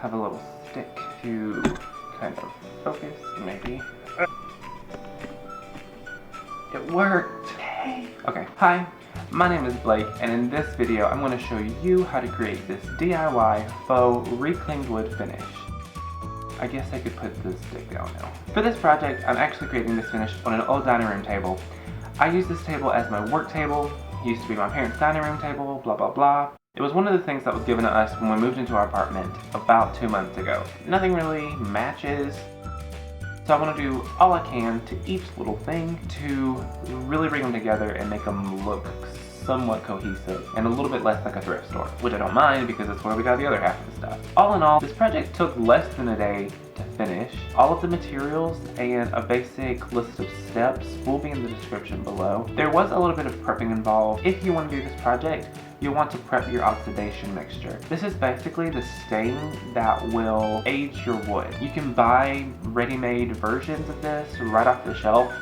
have a little stick to kind of focus, maybe. It worked! Hey! Okay, hi, my name is Blake, and in this video I'm going to show you how to create this DIY faux reclaimed wood finish. I guess I could put this stick down now. For this project, I'm actually creating this finish on an old dining room table. I use this table as my work table. It used to be my parents' dining room table, blah blah blah. It was one of the things that was given to us when we moved into our apartment about 2 months ago. Nothing really matches, so I want to do all I can to each little thing to really bring them together and make them look somewhat cohesive and a little bit less like a thrift store, which I don't mind because that's where we got the other half of the stuff. All in all, this project took less than a day to finish. All of the materials and a basic list of steps will be in the description below. There was a little bit of prepping involved. If you want to do this project, you'll want to prep your oxidation mixture. This is basically the stain that will age your wood. You can buy ready-made versions of this right off the shelf,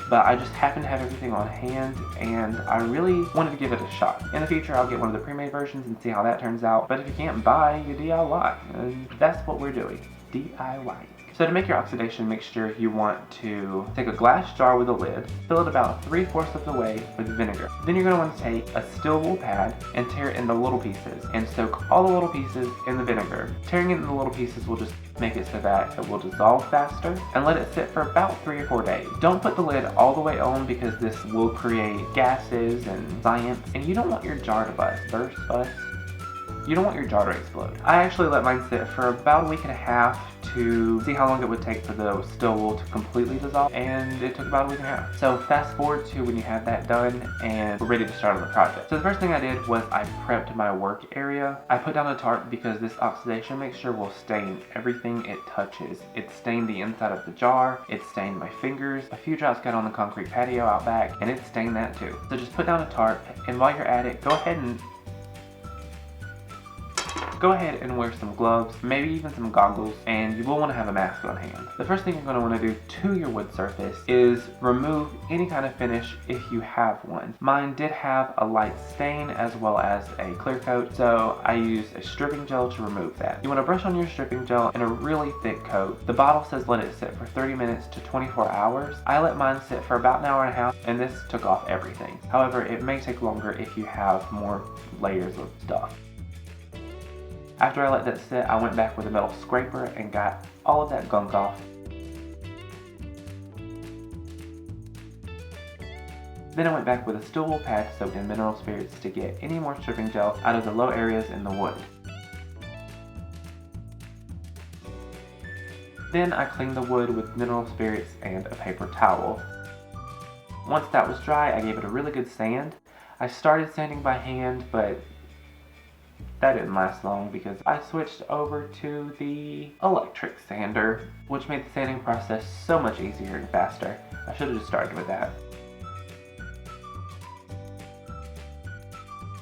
but I just happen to have everything on hand and I really wanted to give it a shot. In the future, I'll get one of the pre-made versions and see how that turns out, but if you can't buy, you DIY, and that's what we're doing, DIY. So to make your oxidation mixture, you want to take a glass jar with a lid, fill it about 3/4 of the way with vinegar. Then you're going to want to take a steel wool pad and tear it into little pieces and soak all the little pieces in the vinegar. Tearing it into little pieces will just make it so that it will dissolve faster, and let it sit for about 3 or 4 days. Don't put the lid all the way on because this will create gases and science, and you don't want your jar to burst. You don't want your jar to explode. I actually let mine sit for about a week and a half to see how long it would take for the steel wool to completely dissolve, and it took about a week and a half. So fast forward to when you have that done and we're ready to start on the project. So the first thing I did was I prepped my work area. I put down a tarp because this oxidation mixture will stain everything it touches. It stained the inside of the jar, it stained my fingers, a few drops got on the concrete patio out back, and it stained that too. So just put down a tarp, and while you're at it, go ahead and wear some gloves, maybe even some goggles, and you will want to have a mask on hand. The first thing you're going to want to do to your wood surface is remove any kind of finish if you have one. Mine did have a light stain as well as a clear coat, so I used a stripping gel to remove that. You want to brush on your stripping gel in a really thick coat. The bottle says let it sit for 30 minutes to 24 hours. I let mine sit for about an hour and a half, and this took off everything. However, it may take longer if you have more layers of stuff. After I let that sit, I went back with a metal scraper and got all of that gunk off. Then I went back with a steel wool pad soaked in mineral spirits to get any more stripping gel out of the low areas in the wood. Then I cleaned the wood with mineral spirits and a paper towel. Once that was dry, I gave it a really good sand. I started sanding by hand, but that didn't last long because I switched over to the electric sander, which made the sanding process so much easier and faster. I should have just started with that.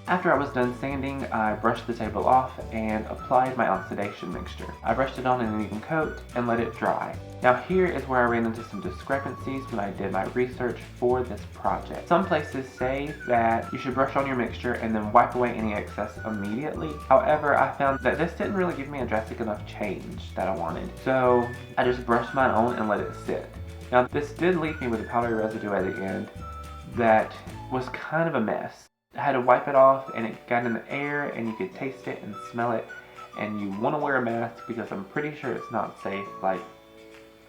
After I was done sanding, I brushed the table off and applied my oxidation mixture. I brushed it on in an even coat and let it dry. Now here is where I ran into some discrepancies when I did my research for this project. Some places say that you should brush on your mixture and then wipe away any excess immediately. However, I found that this didn't really give me a drastic enough change that I wanted. So I just brushed mine on and let it sit. Now this did leave me with a powdery residue at the end that was kind of a mess. I had to wipe it off and it got in the air and you could taste it and smell it, and you want to wear a mask because I'm pretty sure it's not safe, like,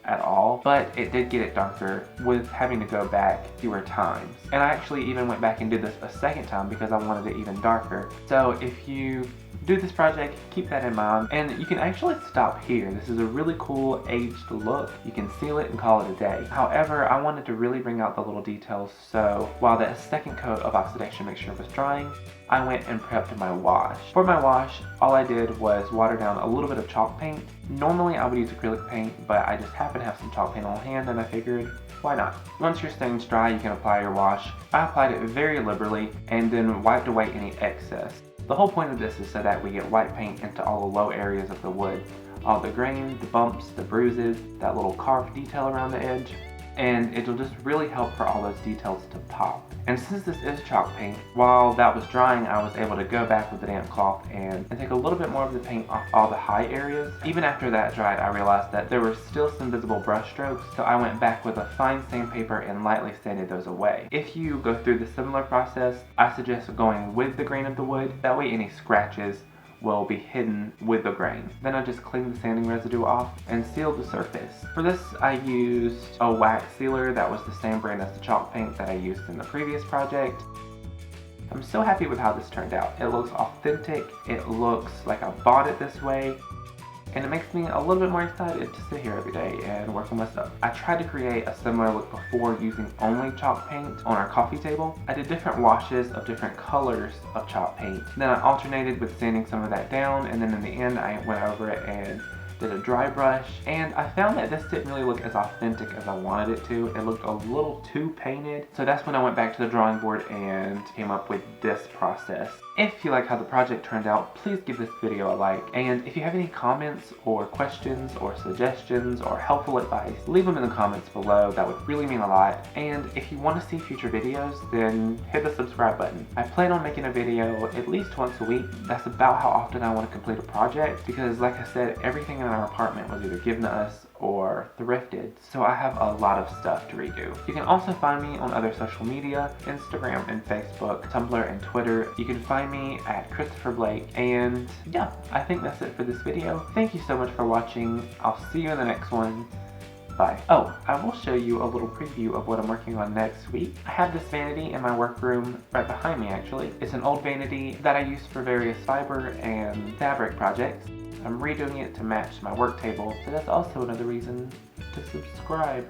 at all. But it did get it darker with having to go back fewer times. And I actually even went back and did this a second time because I wanted it even darker. So if you do this project, keep that in mind. And you can actually stop here. This is a really cool aged look. You can seal it and call it a day. However, I wanted to really bring out the little details, so while that second coat of oxidation mixture was drying, I went and prepped my wash. For my wash, all I did was water down a little bit of chalk paint. Normally I would use acrylic paint, but I just happen to have some chalk paint on hand and I figured, why not? Once your stain's dry, you can apply your wash. I applied it very liberally and then wiped away any excess. The whole point of this is so that we get white paint into all the low areas of the wood. All the grain, the bumps, the bruises, that little carved detail around the edge. and it'll just really help for all those details to pop. And since this is chalk paint, while that was drying, I was able to go back with the damp cloth and take a little bit more of the paint off all the high areas. Even after that dried, I realized that there were still some visible brush strokes, so I went back with a fine sandpaper and lightly sanded those away. If you go through the similar process, I suggest going with the grain of the wood. That way any scratches will be hidden with the grain. Then I just cleaned the sanding residue off and sealed the surface. For this, I used a wax sealer that was the same brand as the chalk paint that I used in the previous project. I'm so happy with how this turned out. It looks authentic, it looks like I bought it this way, and it makes me a little bit more excited to sit here every day and work on my stuff. I tried to create a similar look before using only chalk paint on our coffee table. I did different washes of different colors of chalk paint. Then I alternated with sanding some of that down, and then in the end I went over it and did a dry brush, and I found that this didn't really look as authentic as I wanted it to. It looked a little too painted, so that's when I went back to the drawing board and came up with this process. If you like how the project turned out, please give this video a like, and if you have any comments or questions or suggestions or helpful advice, leave them in the comments below. That would really mean a lot. And if you want to see future videos, then hit the subscribe button. I plan on making a video at least once a week. That's about how often I want to complete a project, because like I said, everything in our apartment was either given to us or thrifted, so I have a lot of stuff to redo. You can also find me on other social media, Instagram and Facebook, Tumblr and Twitter. You can find me at chrstphrblk, and yeah, I think that's it for this video. Thank you so much for watching. I'll see you in the next one. Bye. Oh, I will show you a little preview of what I'm working on next week. I have this vanity in my workroom right behind me actually. It's an old vanity that I use for various fiber and fabric projects. I'm redoing it to match my work table, so that's also another reason to subscribe.